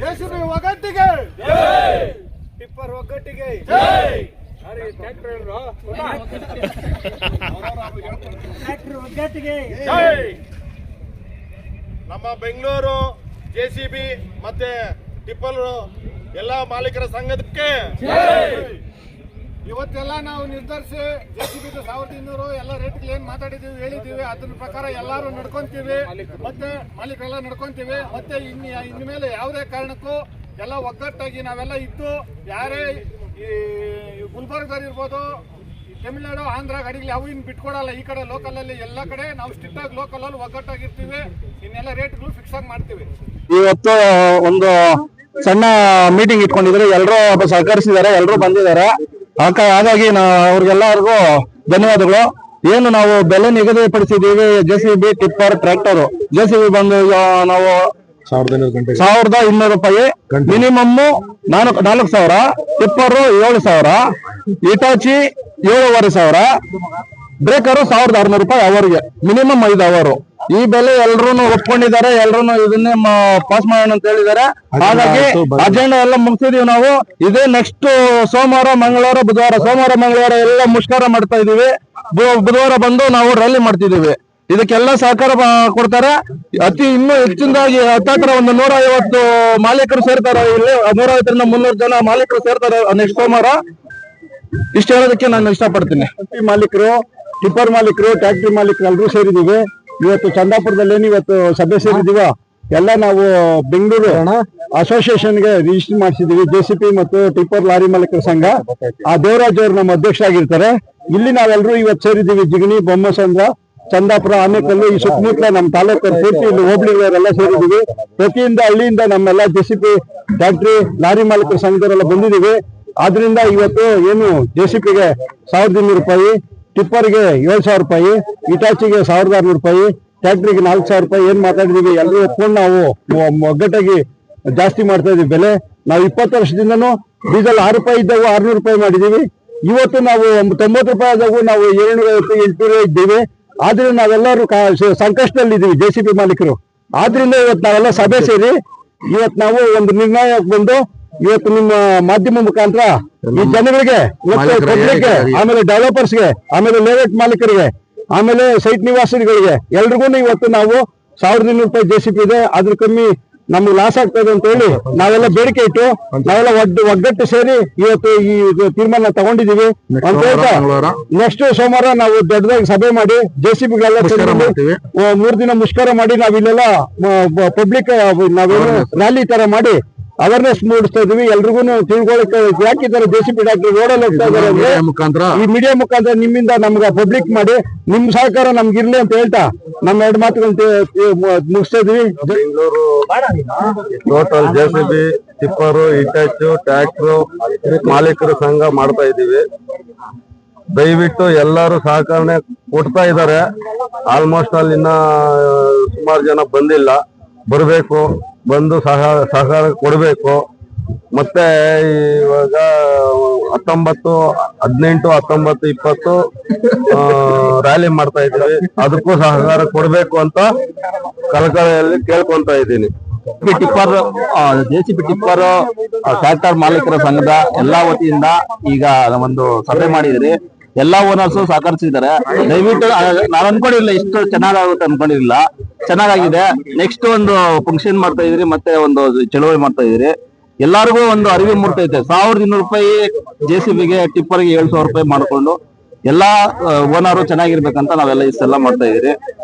JCB ಒಗ್ಗಟ್ಟಿಗೆ, tipper ಒಗ್ಗಟ್ಟಿಗೆ, tractor ಒಗ್ಗಟ್ಟಿಗೆ. ನಮ್ಮ ಬೆಂಗಳೂರು ಜೆಸಿಬಿ ಮತ್ತೆ ಟಿಪ್ಪರ್ ಎಲ್ಲ ಮಾಲೀಕರ ಸಂಘಕ್ಕೆ ಇವತ್ತೆಲ್ಲ ನಾವು ನಿರ್ಧರಿಸಿ ಜೆಸಿಬಿ 1200 ಎಲ್ಲ ರೇಟ್ಗಳು ಏನ್ ಮಾತಾಡಿದೀವಿ ಹೇಳಿದೀವಿ, ಅದ್ರ ಪ್ರಕಾರ ಎಲ್ಲಾರು ನಡ್ಕೊಂತೀವಿ, ಮತ್ತೆ ಮಾಲೀಕರೆಲ್ಲ ನಡ್ಕೊಂತೀವಿ. ಮತ್ತೆ ಇನ್ಮೇಲೆ ಯಾವುದೇ ಕಾರಣಕ್ಕೂ ಎಲ್ಲ ಒಗ್ಗಟ್ಟಾಗಿ ನಾವೆಲ್ಲ ಇದ್ದು, ಯಾರೇ ಈ ಗುಲ್ಬರ್ಗದವ್ರು ಇರ್ಬೋದು, ತಮಿಳುನಾಡು ಆಂಧ್ರ ಗಾಡಿಗಳು ಯಾವ ಇನ್ನು ಬಿಟ್ಕೊಡಲ್ಲ. ಈ ಕಡೆ ಲೋಕಲ್ ಅಲ್ಲಿ ಎಲ್ಲ ಕಡೆ ನಾವು ಸ್ಟ್ರಿಕ್ಟ್ ಆಗಿ ಲೋಕಲ್ ಅಲ್ಲಿ ಒಗ್ಗಟ್ಟಾಗಿರ್ತೀವಿ. ಇನ್ನೆಲ್ಲ ರೇಟ್ಗಳು ಫಿಕ್ಸ್ ಆಗಿ ಮಾಡ್ತೀವಿ. ಇವತ್ತು ಒಂದು ಸಣ್ಣ ಮೀಟಿಂಗ್ ಇಟ್ಕೊಂಡಿದ್ರೆ ಎಲ್ಲರೂ ಸಹಕರಿಸಿದ್ದಾರೆ, ಎಲ್ಲರೂ ಬಂದಿದ್ದಾರೆ. ಹಾಗಾಗಿ ಅವ್ರಿಗೆಲ್ಲರಿಗೂ ಧನ್ಯವಾದಗಳು. ಏನು ನಾವು ಬೆಲೆ ನಿಗದಿಪಡಿಸಿದೀವಿ, ಜೆಸಿಬಿ ಟಿಪ್ಪರ್ ಟ್ರ್ಯಾಕ್ಟರ್. ಜೆಸಿಬಿ ಬಂದು ನಾವು 1200 ರೂಪಾಯಿ ಮಿನಿಮಮ್, 4,000, ಟಿಪ್ಪರ್ 7,000, ಇಟಾಚಿ 7,500, ಬ್ರೇಕರು 1,600 ರೂಪಾಯಿ ಅವರಿಗೆ, ಮಿನಿಮಮ್ 5 ಅವರ್. ಈ ಬೆಲೆ ಎಲ್ರು ಒಪ್ಕೊಂಡಿದ್ದಾರೆ, ಎಲ್ರು ಇದನ್ನೇ ಪಾಸ್ ಮಾಡೋಣ ಅಂತ ಹೇಳಿದ್ದಾರೆ. ಹಾಗಾಗಿ ಅಜೆಂಡಾ ಎಲ್ಲ ಮುಗಿಸಿದೀವಿ ನಾವು. ಇದೇ ನೆಕ್ಸ್ಟ್ ಸೋಮವಾರ, ಮಂಗಳವಾರ, ಬುಧವಾರ, ಸೋಮವಾರ ಮಂಗಳವಾರ ಎಲ್ಲ ಮುಷ್ಕರ ಮಾಡ್ತಾ ಇದೀವಿ. ಬುಧವಾರ ಬಂದು ನಾವು ರ್ಯಾಲಿ ಮಾಡ್ತಿದೀವಿ. ಇದಕ್ಕೆಲ್ಲ ಸಹಕಾರ ಕೊಡ್ತಾರೆ. ಇನ್ನೂ ಹೆಚ್ಚಿನದಾಗಿ ಹತ್ತಿರ ಒಂದು 150 ಮಾಲೀಕರು ಸೇರ್ತಾರೆ. ಇಲ್ಲಿ 150ರಿಂದ 300 ಜನ ಮಾಲೀಕರು ಸೇರ್ತಾರೆ ನೆಕ್ಸ್ಟ್ ಸೋಮವಾರ. ಇಷ್ಟು ಹೇಳೋದಕ್ಕೆ ನಾನು ಇಷ್ಟಪಡ್ತೀನಿ. ಮಾಲೀಕರು, ಟಿಪ್ಪರ್ ಮಾಲೀಕರು, ಟ್ರ್ಯಾಕ್ಟರ್ ಮಾಲೀಕರು ಎಲ್ಲರೂ ಸೇರಿದೀವಿ. ಇವತ್ತು ಚಂದಾಪುರದಲ್ಲಿ ಇವತ್ತು ಸಭೆ ಸೇರಿದೀವ. ಎಲ್ಲ ನಾವು ಬೆಂಗಳೂರು ಅಸೋಸಿಯೇಷನ್ಗೆ ರಿಜಿಸ್ಟರ್ ಮಾಡಿಸಿದೀವಿ. ಜೆಸಿಬಿ ಮತ್ತು ಟಿಪ್ಪರ್ ಲಾರಿ ಮಾಲೀಕರ ಸಂಘ. ಆ ದೇವರಾಜ್ ಅವರು ನಮ್ಮ ಅಧ್ಯಕ್ಷರಾಗಿರ್ತಾರೆ. ಇಲ್ಲಿ ನಾವೆಲ್ಲರೂ ಇವತ್ತು ಸೇರಿದೀವಿ. ಜಿಗಣಿ, ಬೊಮ್ಮಸಂದ್ರ, ಚಂದಾಪುರ, ಆನೇಕಲ್ಲು, ಈ ಸುತ್ತಮುತ್ತಲ ನಮ್ಮ ತಾಲೂಕು ಪೂರ್ತಿ ಇಲ್ಲಿ ಹೋಬಳಿಯವರೆಲ್ಲ ಸೇರಿದೀವಿ. ಪ್ರತಿಯಿಂದ ಹಳ್ಳಿಯಿಂದ ನಮ್ಮೆಲ್ಲ ಜೆಸಿಬಿ, ಟ್ರ್ಯಾಕ್ಟ್ರಿ, ಲಾರಿ ಮಾಲೀಕರ ಸಂಘದವರೆಲ್ಲ ಬಂದಿದ್ದೀವಿ. ಆದ್ರಿಂದ ಇವತ್ತು ಏನು ಜೆಸಿಬಿಗೆ 1,200 ರೂಪಾಯಿ, ಟಿಪ್ಪರ್ಗೆ 7,000 ರೂಪಾಯಿ, ಇಟಾಚಿಗೆ 1,600 ರೂಪಾಯಿ, ಟ್ರ್ಯಾಕ್ಟ್ರಿಗೆ 4,000 ರೂಪಾಯಿ ಏನ್ ಮಾತಾಡಿದೀವಿ ಎಲ್ಲರೂ ಒಪ್ಕೊಂಡು ನಾವು ಒಗ್ಗಟ್ಟಾಗಿ ಜಾಸ್ತಿ ಮಾಡ್ತಾ ಇದೀವಿ ಬೆಲೆ. ನಾವು 20 ವರ್ಷದಿಂದನೂ ಡೀಸೆಲ್ 6 ರೂಪಾಯಿ ಇದ್ದವು 600 ರೂಪಾಯಿ ಮಾಡಿದೀವಿ. ಇವತ್ತು ನಾವು 90 ರೂಪಾಯಿ ಆದವು ನಾವು 750, 800 ಇದ್ದೀವಿ. ಆದ್ರೆ ನಾವೆಲ್ಲರೂ ಸಂಕಷ್ಟದಲ್ಲಿದ್ದೀವಿ ಜೆಸಿಬಿ ಮಾಲೀಕರು. ಆದ್ರಿಂದ ಇವತ್ತು ನಾವೆಲ್ಲ ಸಭೆ ಸೇರಿ ಇವತ್ತು ನಾವು ಒಂದು ನಿರ್ಣಯಕ್ಕೆ ಬಂದು ಇವತ್ತು ನಿಮ್ಮ ಮಾಧ್ಯಮ ಮುಖಾಂತರ ಈ ಜನಗಳಿಗೆ, ಪಬ್ಲಿಕ್ಗೆ, ಆಮೇಲೆ ಡೆವಲಪರ್ಸ್ಗೆ, ಆಮೇಲೆ ಲೇಔಟ್ ಮಾಲೀಕರಿಗೆ, ಆಮೇಲೆ ಸೈಟ್ ನಿವಾಸಿಗಳಿಗೆ ಎಲ್ರಿಗೂ ಇವತ್ತು ನಾವು 1,200 ರೂಪಾಯಿ ಜೆಸಿಬಿ ಇದೆ, ಅದ್ರ ಕಮ್ಮಿ ನಮ್ಗೆ ಲಾಸ್ ಆಗ್ತದೆ ಅಂತ ಹೇಳಿ ನಾವೆಲ್ಲ ಬೇಡಿಕೆ ಇಟ್ಟು ನಾವೆಲ್ಲ ಒಗ್ಗಟ್ಟು ಸೇರಿ ಇವತ್ತು ಈ ತೀರ್ಮಾನ ತಗೊಂಡಿದೀವಿ ಅಂತ ಹೇಳ್ತಾ, ನೆಕ್ಸ್ಟ್ ಸೋಮವಾರ ನಾವು ದೊಡ್ಡದಾಗಿ ಸಭೆ ಮಾಡಿ ಜೆಸಿಬಿಗಳೆಲ್ಲ 3 ದಿನ ಮುಷ್ಕರ ಮಾಡಿ ನಾವಿಲ್ಲೆಲ್ಲ ಪಬ್ಲಿಕ್ ನಾವೇನು ರ್ಯಾಲಿ ತರ ಮಾಡಿ ಅವೇರ್ನೆಸ್ ಮೂಡಿಸ್ತಾ ಇದೀವಿ. ಎಲ್ರಿಗೂ ತಿಳ್ಕೊಳಕ್ಕೆ ಯಾಕೆ ಈ ತರ ಜೆಸಿಬಿ ಡಾಕ್ಟರ್ ರೋಡಲ್ಲಿ ಹೋಗ್ತಾ ಇದಾರೆ ಅಂದ್ರೆ ಈ ಮೀಡಿಯಾ ಮುಖಾಂತರ ನಿಮ್ಮಿಂದ ನಮ್ಗೆ ಪಬ್ಲಿಕ್ ಮಾಡಿ ನಿಮ್ ಸಹಕಾರ ನಮ್ಗಿರ್ಲಿ ಅಂತ ಹೇಳ್ತಾ ನಮ್ಮ 2 ಮಾತುಗಳನ್ನ ಮುಗಿಸ್ತಾ ಇದೀವಿ. Bengaluru total JCB, tipper, Hitachi, tractor ಮಾಲೀಕರ ಸಂಘ ಮಾಡ್ತಾ ಇದೀವಿ. ದಯವಿಟ್ಟು ಎಲ್ಲರೂ ಸಹಕರಣೆ ಕೊಡ್ತಾ ಇದ್ದಾರೆ. ಆಲ್ಮೋಸ್ಟ್ ಅಲ್ಲಿ ಇನ್ನ ಸುಮಾರು ಜನ ಬಂದಿಲ್ಲ, ಬರಬೇಕು, ಬಂದು ಸಹಕಾರ ಕೊಡಬೇಕು. ಮತ್ತೆ ಇವಾಗ 19, 18, 19, 20 ರ್ಯಾಲಿ ಮಾಡ್ತಾ ಇದ್ದೀವಿ. ಅದಕ್ಕೂ ಸಹಕಾರ ಕೊಡಬೇಕು ಅಂತ ಕಳಕಳಿಯಲ್ಲಿ ಕೇಳ್ಕೊಂತ ಇದ್ದೀನಿ. ಟಿಪ್ಪರ್ ಜೆಸಿಬಿ ಟಿಪ್ಪರ್ ಟ್ರ್ಯಾಕ್ಟರ್ ಮಾಲೀಕರ ಸಂಘದ ಎಲ್ಲಾ ವತಿಯಿಂದ ಈಗ ಒಂದು ಸಭೆ ಮಾಡಿದ್ರಿ. ಎಲ್ಲಾ ಓನರ್ಸ್ ಸಹಕರಿಸಿದ್ದಾರೆ. ದಯವಿಟ್ಟು ನಾನು ಅನ್ಕೊಂಡಿರ್ಲಿಲ್ಲ ಇಷ್ಟು ಚೆನ್ನಾಗುತ್ತೆ ಅನ್ಕೊಂಡಿರ್ಲಿಲ್ಲ, ಚೆನ್ನಾಗಿದೆ. ನೆಕ್ಸ್ಟ್ ಒಂದು ಫಂಕ್ಷನ್ ಮಾಡ್ತಾ ಇದ್ರಿ, ಮತ್ತೆ ಒಂದು ಚಳುವಳಿ ಮಾಡ್ತಾ ಇದ್ರಿ. ಎಲ್ಲಾರ್ಗು ಒಂದು ಅರಿವು ಮೂಡ್ತೈತೆ. 1,200 ರೂಪಾಯಿ ಜೆಸಿಬಿಗೆ, ಟಿಪ್ಪರ್ಗೆ 7,000 ರೂಪಾಯಿ ಮಾಡ್ಕೊಂಡು ಎಲ್ಲಾ ಓನರು ಚೆನ್ನಾಗಿರ್ಬೇಕಂತ ನಾವೆಲ್ಲ ಇಷ್ಟೆಲ್ಲ ಮಾಡ್ತಾ ಇದ್ರಿ.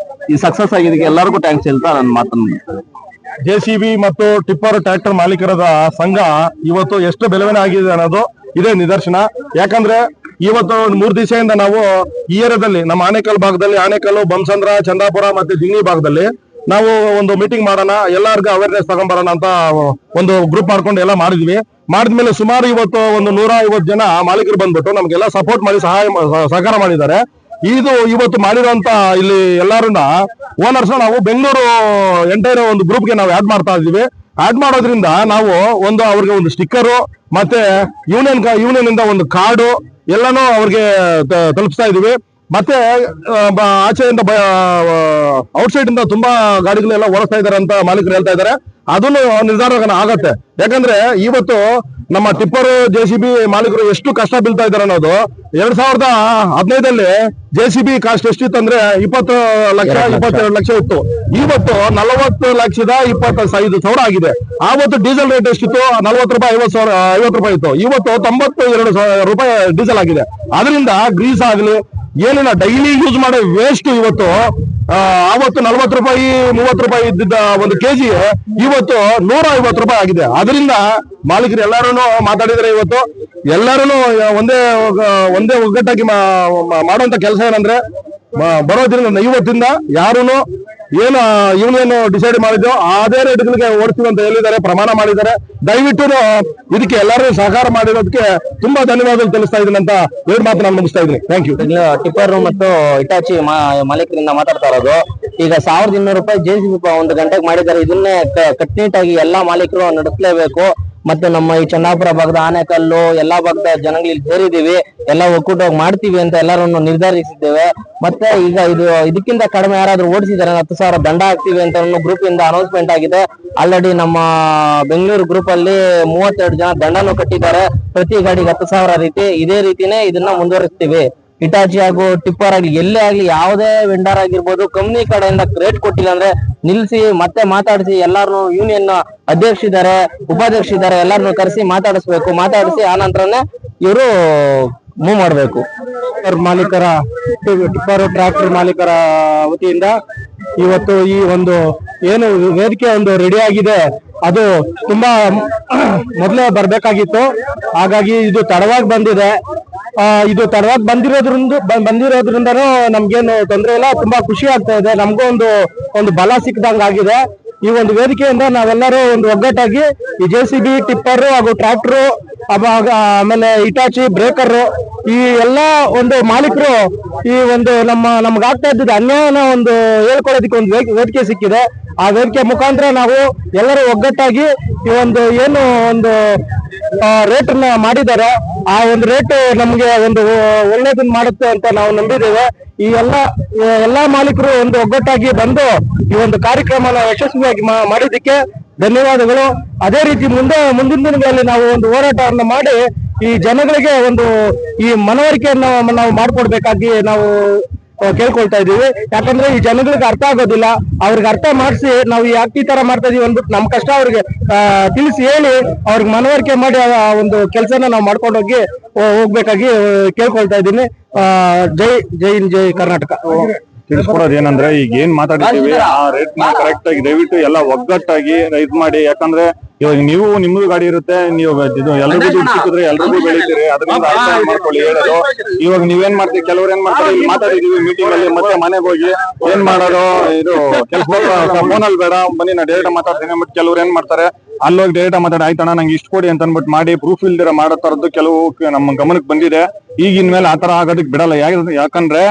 ಈ ಸಕ್ಸಸ್ ಆಗಿದ್ದಕ್ಕೆ ಎಲ್ಲರಿಗೂ ಥ್ಯಾಂಕ್ಸ್ ಹೇಳ್ತಾ ನನ್ನ ಮಾತನ್ನು. ಜೆಸಿಬಿ ಮತ್ತು ಟಿಪ್ಪರ್ ಟ್ರ್ಯಾಕ್ಟರ್ ಮಾಲೀಕರದ ಸಂಘ ಇವತ್ತು ಎಷ್ಟು ಬೆಳವಣಿಗೆ ಆಗಿದೆ ಅನ್ನೋದು ಇದೇ ನಿದರ್ಶನ. ಯಾಕಂದ್ರೆ ಇವತ್ತು 3 ದಿವಸದಿಂದ ನಾವು ಈ ಏರಿಯಾದಲ್ಲಿ ನಮ್ಮ ಆನೇಕಲ್ ಭಾಗದಲ್ಲಿ, ಆನೇಕಲ್ಲು, ಬೊಮ್ಮಸಂದ್ರ, ಚಂದಾಪುರ ಮತ್ತೆ ಜಿಗಣಿ ಭಾಗದಲ್ಲಿ ನಾವು ಒಂದು ಮೀಟಿಂಗ್ ಮಾಡೋಣ, ಎಲ್ಲರಿಗೂ ಅವೇರ್ನೆಸ್ ತಗೊಂಡ್ಬರೋಣ ಅಂತ ಒಂದು ಗ್ರೂಪ್ ಮಾಡ್ಕೊಂಡು ಎಲ್ಲ ಮಾಡಿದ್ವಿ. ಮಾಡಿದ್ಮೇಲೆ ಸುಮಾರು ಇವತ್ತು ಒಂದು 150 ಜನ ಮಾಲೀಕರು ಬಂದ್ಬಿಟ್ಟು ನಮ್ಗೆಲ್ಲ ಸಪೋರ್ಟ್ ಮಾಡಿ ಸಹಕಾರ ಮಾಡಿದ್ದಾರೆ. ಇದು ಇವತ್ತು ಮಾಡಿರುವಂತ ಇಲ್ಲಿ ಎಲ್ಲರನ್ನ ಓನರ್ಸ್ ನಾವು ಬೆಂಗಳೂರು ಎಂಟೈರ್ ಒಂದು ಗ್ರೂಪ್ಗೆ ನಾವು ಆಡ್ ಮಾಡ್ತಾ ಇದೀವಿ. ಆಡ್ ಮಾಡೋದ್ರಿಂದ ನಾವು ಅವ್ರಿಗೆ ಒಂದು ಸ್ಟಿಕ್ಕರು ಮತ್ತೆ ಯೂನಿಯನ್ ಇಂದ ಒಂದು ಕಾರ್ಡು ಎಲ್ಲಾನು ಅವ್ರಿಗೆ ತಲುಪಿಸ್ತಾ ಇದೀವಿ. ಮತ್ತೆ ಆಚೆಯಿಂದ ಔಟ್ಸೈಡ್ ಇಂದ ತುಂಬಾ ಗಾಡಿಗಳೆಲ್ಲ ಓಡಿಸ್ತಾ ಇದಾರೆ ಅಂತ ಮಾಲೀಕರು ಹೇಳ್ತಾ ಇದ್ದಾರೆ. ಅದನ್ನು ನಿರ್ಧಾರ ಆಗತ್ತೆ. ಯಾಕಂದ್ರೆ ಇವತ್ತು ನಮ್ಮ ಟಿಪ್ಪರ್ JCB ಮಾಲೀಕರು ಎಷ್ಟು ಕಷ್ಟ ಬೀಳ್ತಾ ಇದಾರೆ ಅನ್ನೋದು 2015 JCB ಕಾಸ್ಟ್ ಎಷ್ಟಿತ್ತು ಅಂದ್ರೆ 20 ಲಕ್ಷ 22 ಲಕ್ಷ ಇತ್ತು. ಇವತ್ತು 40,25,000 ಆಗಿದೆ. ಆವತ್ತು ಡೀಸೆಲ್ ರೇಟ್ ಎಷ್ಟಿತ್ತು? 40 ರೂಪಾಯಿ 50 ರೂಪಾಯಿ ಇತ್ತು. ಇವತ್ತು 92 ರೂಪಾಯಿ ಡೀಸೆಲ್ ಆಗಿದೆ. ಅದರಿಂದ ಗ್ರೀಸ್ ಆಗಲಿ ಏನಿಲ್ಲ, ಡೈಲಿ ಯೂಸ್ ಮಾಡೋ ವೇಸ್ಟ್ ಇವತ್ತು ಆವತ್ತು 40 ರೂಪಾಯಿ 30 ರೂಪಾಯಿ ಇದ್ದಿದ್ದ ಒಂದು ಕೆಜಿ ಇವತ್ತು 150 ರೂಪಾಯಿ ಆಗಿದೆ. ಅದರಿಂದ ಮಾಲೀಕರು ಎಲ್ಲರೂ ಮಾತಾಡಿದ್ರೆ ಇವತ್ತು ಎಲ್ಲರೂ ಒಂದೇ ಒಗ್ಗಟ್ಟಾಗಿ ಮಾಡುವಂತ ಕೆಲಸ ಏನಂದ್ರೆ ಬರೋದ್ರಿಂದ ಇವತ್ತಿಂದ ಯಾರು ಇವನೇನು ಡಿಸೈಡ್ ಮಾಡಿದ್ದು ಅದೇ ರೇಟ್ಗಳಿಗೆ ಓಡಿಸ್ತೀವಿ ಅಂತ ಹೇಳಿದ್ದಾರೆ, ಪ್ರಮಾಣ ಮಾಡಿದ್ದಾರೆ. ದಯವಿಟ್ಟು ಇದಕ್ಕೆ ಎಲ್ಲರೂ ಸಹಕಾರ ಮಾಡಿರೋದಕ್ಕೆ ತುಂಬಾ ಧನ್ಯವಾದ ತಿಳಿಸ್ತಾ ಇದ್ದೀನಿ ಅಂತ ಎರಡು ಮಾತು ನಾನು ಮುಗಿಸ್ತಾ ಇದ್ದೀನಿ. Thank you. ಟಿಪ್ಪರ್ ಮತ್ತು ಇಟಾಚಿ ಮಾಲೀಕರಿಂದ ಮಾತಾಡ್ತಾ ಇರೋದು. ಈಗ 1200 ರೂಪಾಯಿ JCB 1 ಗಂಟೆಗೆ ಮಾಡಿದ್ದಾರೆ. ಇದನ್ನೇ ಕಟ್ನಿಟ್ಟಾಗಿ ಎಲ್ಲಾ ಮಾಲೀಕರು ನಡೆಸಲೇಬೇಕು. ಮತ್ತೆ ನಮ್ಮ ಈ ಚನ್ನಾಪುರ ಭಾಗದ ಆನೆಕಲ್ಲು ಎಲ್ಲಾ ಭಾಗದ ಜನಗಳು ಸೇರಿದೀವಿ, ಎಲ್ಲ ಒಕ್ಕೂಟವಾಗಿ ಮಾಡ್ತೀವಿ ಅಂತ ಎಲ್ಲರನ್ನು ನಿರ್ಧರಿಸಿದ್ದೇವೆ. ಮತ್ತೆ ಈಗ ಇದಕ್ಕಿಂತ ಕಡಿಮೆ ಯಾರಾದ್ರೂ ಓಡಿಸಿದ್ದಾರೆ 10,000 ದಂಡ ಹಾಕ್ತಿವಿ ಅಂತ ಗ್ರೂಪ್ ಇಂದ ಅನೌನ್ಸ್ಮೆಂಟ್ ಆಗಿದೆ. ಆಲ್ರೆಡಿ ನಮ್ಮ ಬೆಂಗಳೂರು ಗ್ರೂಪ್ ಅಲ್ಲಿ 32 ಜನ ದಂಡನೂ ಕಟ್ಟಿದ್ದಾರೆ. ಪ್ರತಿ ಗಾಡಿಗೆ 10,000 ರೀತಿ. ಇದೇ ರೀತಿನೇ ಇದನ್ನ ಮುಂದುವರಿಸ್ತೀವಿ. ಇಟಾಚಿ ಹಾಗೂ ಟಿಪ್ಪರ್ ಆಗ್ಲಿ ಎಲ್ಲೇ ಆಗ್ಲಿ ಯಾವುದೇ ವೆಂಡರ್ ಆಗಿರ್ಬೋದು, ಕಂಪ್ನಿ ಕಡೆಯಿಂದ ರೇಟ್ ಕೊಟ್ಟಿಲ್ಲ ಅಂದ್ರೆ ನಿಲ್ಸಿ ಮತ್ತೆ ಮಾತಾಡಿಸಿ ಎಲ್ಲಾರು ಯೂನಿಯನ್ ಅಧ್ಯಕ್ಷರಿದ್ದಾರೆ, ಉಪಾಧ್ಯಕ್ಷರಿದ್ದಾರೆ, ಎಲ್ಲಾರನ್ನು ಕರೆಸಿ ಮಾತಾಡಿಸಿ ಆ ನಂತರನೇ ಇವರು ಮೂವ್ ಮಾಡಬೇಕು. ಮಾಲೀಕರ ಟಿಪ್ಪರ್ ಟ್ರ್ಯಾಕ್ಟರ್ ಮಾಲೀಕರ ವತಿಯಿಂದ ಇವತ್ತು ಈ ಒಂದು ಏನು ವೇದಿಕೆ ಒಂದು ರೆಡಿ ಆಗಿದೆ, ಅದು ತುಂಬಾ ಮೊದಲೇ ಬರ್ಬೇಕಾಗಿತ್ತು. ಹಾಗಾಗಿ ಇದು ತಡವಾಗಿ ಬಂದಿದೆ. ಇದು ತಡವಾಗಿ ಬಂದಿರೋದ್ರಿಂದನೂ ನಮ್ಗೇನು ತೊಂದರೆ ಇಲ್ಲ, ತುಂಬಾ ಖುಷಿ ಆಗ್ತಾ ಇದೆ. ನಮಗೂ ಒಂದು ಬಲ ಸಿಕ್ಕದಂಗ ಆಗಿದೆ. ಈ ಒಂದು ವೇದಿಕೆಯಿಂದ ನಾವೆಲ್ಲರೂ ಒಂದು ಒಗ್ಗಟ್ಟಾಗಿ ಈ JCB ಟಿಪ್ಪರ್ ಹಾಗೂ ಟ್ರ್ಯಾಕ್ಟರ್ ಆಮೇಲೆ ಇಟಾಚಿ ಬ್ರೇಕರ್ ಈ ಎಲ್ಲಾ ಒಂದು ಮಾಲೀಕರು ಈ ಒಂದು ನಮ್ಗಾಗ್ತಾ ಇದ್ದಿದ್ದ ಅನ್ಯಾಯನ ಒಂದು ಹೇಳ್ಕೊಳ್ಳೋದಕ್ಕೆ ಒಂದು ವೇದಿಕೆ ಸಿಕ್ಕಿದೆ. ಆ ವೇದಿಕೆ ಮುಖಾಂತರ ನಾವು ಎಲ್ಲರೂ ಒಗ್ಗಟ್ಟಾಗಿ ಈ ಒಂದು ರೇಟ್ ಅನ್ನ ಮಾಡಿದ್ದಾರೆ. ಆ ಒಂದು ರೇಟ್ ನಮ್ಗೆ ಒಂದು ಒಳ್ಳೇದನ್ನ ಮಾಡುತ್ತೆ ಅಂತ ನಾವು ನಂಬಿದ್ದೇವೆ. ಈ ಎಲ್ಲಾ ಮಾಲೀಕರು ಒಂದು ಒಗ್ಗಟ್ಟಾಗಿ ಬಂದು ಈ ಒಂದು ಕಾರ್ಯಕ್ರಮನ ಯಶಸ್ವಿಯಾಗಿ ಮಾಡಿದ್ದಕ್ಕೆ ಧನ್ಯವಾದಗಳು. ಅದೇ ರೀತಿ ಮುಂದಿನ ದಿನಗಳಲ್ಲಿ ನಾವು ಒಂದು ಹೋರಾಟವನ್ನು ಮಾಡಿ ಈ ಜನಗಳಿಗೆ ಈ ಮನವರಿಕೆಯನ್ನು ನಾವು ಮಾಡ್ಕೊಡ್ಬೇಕಾಗಿ ನಾವು ಕೇಳ್ಕೊಳ್ತಾ ಇದೀವಿ. ಯಾಕಂದ್ರೆ ಈ ಜನಗಳಿಗೆ ಅರ್ಥ ಆಗೋದಿಲ್ಲ. ಅವ್ರಿಗೆ ಅರ್ಥ ಮಾಡಿಸಿ ನಾವು ಯಾಕೆ ಈ ತರ ಮಾಡ್ತಾ ಇದೀವಿ ಅಂದ್ಬಿಟ್ಟು ನಮ್ಮ ಕಷ್ಟ ಅವ್ರಿಗೆ ತಿಳಿಸಿ ಹೇಳಿ ಅವ್ರಿಗೆ ಮನವರಿಕೆ ಮಾಡಿ ಆ ಒಂದು ಕೆಲಸನ ನಾವು ಮಾಡ್ಕೊಂಡು ಹೋಗ್ಬೇಕಾಗಿ ಕೇಳ್ಕೊಳ್ತಾ ಇದ್ದೀನಿ. ಜೈ ಕರ್ನಾಟಕ. ತಿಳಿಸ್ಕೊಡೋದು ಏನಂದ್ರೆ ಈಗ ಏನ್ ಮಾತಾಡ್ತೀವಿ ಆ ರೇಟ್ ನ ಕರೆಕ್ಟ್ ಆಗಿ ದಯವಿಟ್ಟು ಎಲ್ಲ ಒಗ್ಗಟ್ಟಾಗಿ ಇದ್ ಮಾಡಿ. ಯಾಕಂದ್ರೆ ಇವಾಗ ನಿಮ್ದು ಗಾಡಿ ಇರುತ್ತೆ, ನೀವು ಎಲ್ರಿಗೂ ದುಡ್ಡು ಸಿಕ್ಕಿದ್ರೆ ಎಲ್ರಿಗೂ ಬೆಳಿತೀರಿ, ಅದರಿಂದ ಅರ್ಥ ಮಾಡ್ಕೊಳ್ಳಿ ಹೇಳೋದು. ಇವಾಗ ನೀವೇನ್ ಮಾಡ್ತೀವಿ, ಕೆಲವ್ರು ಏನ್ ಮಾಡ್ತಾರೆ, ಇಲ್ಲಿ ಮಾತಾಡಿದೀವಿ ಮೀಟಿಂಗ್ ಅಲ್ಲಿ, ಮತ್ತೆ ಮನೆಗೆ ಹೋಗಿ ಏನ್ ಮಾಡೋದು, ಇದು ಕೆಲಸ ಫೋನಲ್ಲಿ ಬೇಡ ಬನ್ನಿ ನಾ ಡೈರೆಕ್ಟ್ ಮಾತಾಡ್ತೀನಿ. ಬಟ್ ಕೆಲವ್ರು ಏನ್ ಮಾಡ್ತಾರೆ, ಅಲ್ಲೋಗಿ ಡೈರೆಕ್ಟ್ ಮಾತಾಡಿ ಆಯ್ತಣ್ಣ ನಂಗೆ ಇಷ್ಟು ಕೊಡಿ ಅಂತ ಅನ್ಬಿಟ್ಟು ಮಾಡಿ ಪ್ರೂಫ್ ಇಲ್ದಿರ ಮಾಡೋ ತರದ್ದು ಕೆಲವು ನಮ್ಮ ಗಮನಕ್ಕೆ ಬಂದಿದೆ. ಈಗಿನ ಮೇಲೆ ಆತರ ಆಗೋದಕ್ಕೆ ಬಿಡಲ್ಲ. ಯಾಕಂದ್ರೆ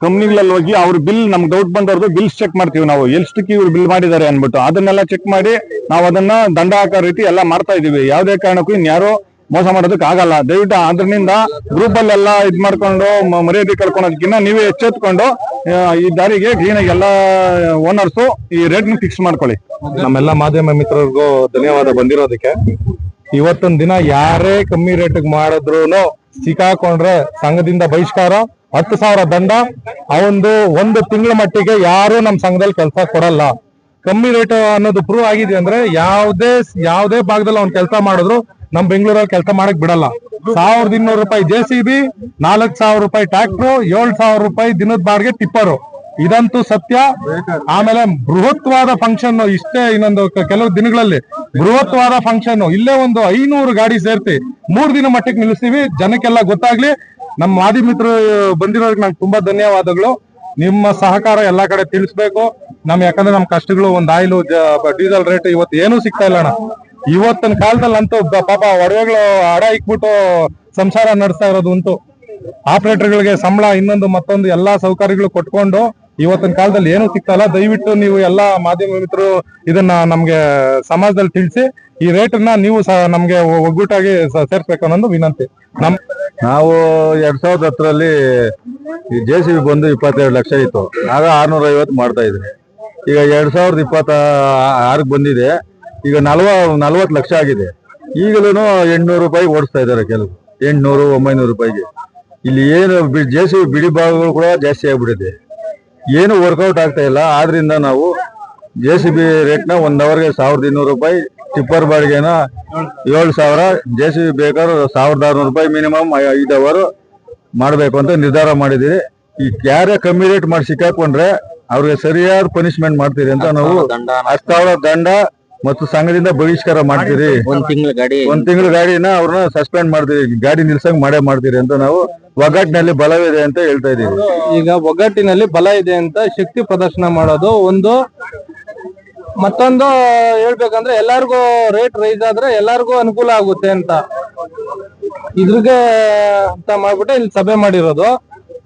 ಕಂಪ್ನಿಗಳಲ್ಲಿ ಹೋಗಿ ಅವ್ರ ಬಿಲ್ ನಮ್ಗೆ ಡೌಟ್ ಬಂದವ್ರದ್ದು ಬಿಲ್ಸ್ ಚೆಕ್ ಮಾಡ್ತೀವಿ ನಾವು, ಎಷ್ಟಕ್ಕೆ ಇವ್ರು ಬಿಲ್ ಮಾಡಿದ್ದಾರೆ ಅನ್ಬಿಟ್ಟು ಅದನ್ನೆಲ್ಲ ಚೆಕ್ ಮಾಡಿ ನಾವು ಅದನ್ನ ದಂಡ ಹಾಕೋ ರೀತಿ ಎಲ್ಲ ಮಾಡ್ತಾ ಇದೀವಿ. ಯಾವ್ದೇ ಕಾರಣಕ್ಕೂ ಇನ್ಯಾರು ಮೋಸ ಮಾಡೋದಕ್ಕೆ ಆಗಲ್ಲ. ದಯವಿಟ್ಟು ಅದರಿಂದ ಗ್ರೂಪ್ ಅಲ್ಲೆಲ್ಲ ಇದ್ ಮಾಡ್ಕೊಂಡು ಮರ್ಯಾದೆ ಕಳ್ಕೊಳೋದಕ್ಕಿಂತ ನೀವೇ ಎಚ್ಚೆತ್ಕೊಂಡು ಈ ದಾರಿಗೆ ಕ್ಲೀನ್ ಆಗಿ ಎಲ್ಲಾ ಓನರ್ಸು ಈ ರೇಟ್ ಫಿಕ್ಸ್ ಮಾಡ್ಕೊಳ್ಳಿ. ನಮ್ಮೆಲ್ಲ ಮಾಧ್ಯಮ ಮಿತ್ರರಿಗೂ ಧನ್ಯವಾದ ಬಂದಿರೋದಕ್ಕೆ. ಇವತ್ತೊಂದ್ ದಿನ ಯಾರೇ ಕಮ್ಮಿ ರೇಟ್ ಮಾಡಿದ್ರು ಸಿಕ್ಕಾಕೊಂಡ್ರೆ ಸಂಘದಿಂದ ಬಹಿಷ್ಕಾರ, 10,000 ದಂಡ. ಒಂದು ತಿಂಗಳ ಮಟ್ಟಿಗೆ ಯಾರು ನಮ್ ಸಂಘದಲ್ಲಿ ಕೆಲಸ ಕೊಡಲ್ಲ. ಕಮ್ಮಿ ರೇಟ್ ಅನ್ನೋದು ಪ್ರೂವ್ ಆಗಿದೆ ಅಂದ್ರೆ ಯಾವ್ದೇ ಭಾಗದಲ್ಲಿ ಅವ್ನ್ ಕೆಲಸ ಮಾಡಿದ್ರು ನಮ್ ಬೆಂಗಳೂರಲ್ಲಿ ಕೆಲಸ ಮಾಡಕ್ ಬಿಡಲ್ಲ. 1,200 ರೂಪಾಯಿ JCB, 4,000 ರೂಪಾಯಿ ಟ್ರ್ಯಾಕ್ಟರ್, 7,000 ರೂಪಾಯಿ ದಿನದ ಬಾಡಿಗೆ ಟಿಪ್ಪರು. ಇದಂತೂ ಸತ್ಯ. ಆಮೇಲೆ ಬೃಹತ್ವಾದ ಫಂಕ್ಷನ್ ಇಷ್ಟೇ, ಇನ್ನೊಂದು ಕೆಲವು ದಿನಗಳಲ್ಲಿ ಬೃಹತ್ವಾದ ಫಂಕ್ಷನ್ ಇಲ್ಲೇ ಒಂದು 500 ಗಾಡಿ ಸೇರ್ತಿ 3 ದಿನ ಮಟ್ಟಿಗೆ ನಿಲ್ಲಿಸ್ತೀವಿ. ಜನಕ್ಕೆಲ್ಲ ಗೊತ್ತಾಗ್ಲಿ. ನಮ್ಮ ಮಾಧ್ಯಮ ಮಿತ್ರರು ಬಂದಿರೋದಕ್ಕೆ ನಂಗೆ ತುಂಬಾ ಧನ್ಯವಾದಗಳು. ನಿಮ್ಮ ಸಹಕಾರ ಎಲ್ಲಾ ಕಡೆ ತಿಳಿಸ್ಬೇಕು. ಯಾಕಂದ್ರೆ ನಮ್ ಕಷ್ಟಗಳು ಒಂದ್ ಆಯಿಲ್ ಡೀಸೆಲ್ ರೇಟ್ ಇವತ್ತು ಏನೂ ಸಿಗ್ತಾ ಇಲ್ಲ ಅಣ್ಣ. ಇವತ್ತಿನ ಕಾಲದಲ್ಲಿ ಅಂತೂ ಪಾಪ ಒಡವೆಗಳು ಅಡ ಇಕ್ಬಿಟ್ಟು ಸಂಸಾರ ನಡೆಸ್ತಾ ಇರೋದು ಉಂಟು. ಆಪರೇಟರ್ಗಳಿಗೆ ಸಂಬಳ ಮತ್ತೊಂದು ಎಲ್ಲಾ ಸೌಕರ್ಯಗಳು ಕೊಟ್ಕೊಂಡು ಇವತ್ತಿನ ಕಾಲದಲ್ಲಿ ಏನು ಸಿಗ್ತಾ ಇಲ್ಲ. ದಯವಿಟ್ಟು ನೀವು ಎಲ್ಲಾ ಮಾಧ್ಯಮ ಮಿತ್ರರು ಇದನ್ನ ನಮ್ಗೆ ಸಮಾಜದಲ್ಲಿ ತಿಳಿಸಿ ಈ ರೇಟ್ ಅನ್ನ ನೀವು ನಮ್ಗೆ ಒಗ್ಗೂಟಾಗಿ ಸೇರ್ಸ್ಬೇಕು ಅನ್ನೋದು ವಿನಂತಿ. ನಾವು 2010ರಲ್ಲಿ ಈ JCB ಬಂದು 22 ಲಕ್ಷ ಇತ್ತು. ಆಗ 650 ಮಾಡ್ತಾ ಇದ್ವಿ. ಈಗ 2026 ಬಂದಿದೆ. ಈಗ 40 ಲಕ್ಷ ಆಗಿದೆ. ಈಗಲೂ 800 ರೂಪಾಯಿ ಓಡಿಸ್ತಾ ಇದ್ದಾರೆ ಕೆಲವು, 800 900 ರೂಪಾಯಿಗೆ. ಇಲ್ಲಿ ಏನು JCB ಬಿಡಿ ಭಾಗಗಳು ಕೂಡ ಜಾಸ್ತಿ ಆಗ್ಬಿಟ್ಟಿದೆ, ಏನು ವರ್ಕೌಟ್ ಆಗ್ತಾ ಇಲ್ಲ. ಆದ್ರಿಂದ ನಾವು JCB ರೇಟ್ನ 1 ಅವರ್ಗೆ 1200 ರೂಪಾಯಿ, ಟಿಪ್ಪರ್ ಬಾಡಿಗೆನ 7000, JCB ಬೇಕಾದ್ರೆ 1600 ರೂಪಾಯಿ ಮಿನಿಮಮ್ 5 ಅವರ್ ಮಾಡಬೇಕು ಅಂತ ನಿರ್ಧಾರ ಮಾಡಿದ್ದೀರಿ. ಈ ಯಾರೇ ಕಮ್ಮಿ ರೇಟ್ ಮಾಡಿ ಸಿಕ್ಕಾಕೊಂಡ್ರೆ ಅವ್ರಿಗೆ ಸರಿಯಾದ ಪನಿಷ್ಮೆಂಟ್ ಮಾಡ್ತೀರಿ ಅಂತ ನಾವು 10,000 ದಂಡ ಮತ್ತು ಸಂಘದಿಂದ ಬಹಿಷ್ಕಾರ ಮಾಡ್ತೀರಿ. ಒಂದ್ ತಿಂಗಳ ಗಾಡಿನ ಅವ್ರನ್ನ ಸಸ್ಪೆಂಡ್ ಮಾಡ್ತೀರಿ, ಗಾಡಿ ನಿಲ್ಸಂಗ್ ಮಾಡ್ತೀರಿ ಅಂತ ನಾವು ಒಗ್ಗಟ್ಟಿನಲ್ಲಿ ಬಲವಿದೆ ಅಂತ ಹೇಳ್ತಾ ಇದೀವಿ. ಈಗ ಒಗ್ಗಟ್ಟಿನಲ್ಲಿ ಬಲ ಇದೆ ಅಂತ ಶಕ್ತಿ ಪ್ರದರ್ಶನ ಮಾಡೋದು ಒಂದು. ಮತ್ತೊಂದು ಹೇಳ್ಬೇಕಂದ್ರೆ ಎಲ್ಲಾರ್ಗೂ ರೇಟ್ ರೈಸ್ ಆದ್ರೆ ಎಲ್ಲಾರ್ಗೂ ಅನುಕೂಲ ಆಗುತ್ತೆ ಅಂತ ಇದ್ರಿಗೆ ಅಂತ ಮಾಡ್ಬಿಟ್ಟು ಇಲ್ಲಿ ಸಭೆ ಮಾಡಿರೋದು.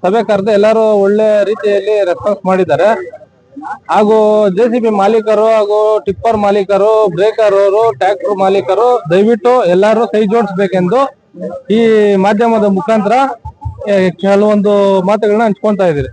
ಸಭೆ ಕರೆದು ಎಲ್ಲಾರು ಒಳ್ಳೆ ರೀತಿಯಲ್ಲಿ ರೆಸ್ಪಾನ್ಸ್ ಮಾಡಿದ್ದಾರೆ. ಹಾಗೂ JCB ಮಾಲೀಕರು ಹಾಗೂ ಟಿಪ್ಪರ್ ಮಾಲೀಕರು, ಬ್ರೇಕರ್ ಅವರು, ಟ್ರ್ಯಾಕ್ಟರ್ ಮಾಲೀಕರು ದಯವಿಟ್ಟು ಎಲ್ಲಾರು ಕೈ ಜೋಡಿಸ್ಬೇಕೆಂದು ಈ ಮಾಧ್ಯಮದ ಮುಖಾಂತರ ಕೆಲವೊಂದು ಮಾತುಗಳನ್ನ ಹಂಚ್ಕೊಂತಾ ಇದ್ದೀರಿ.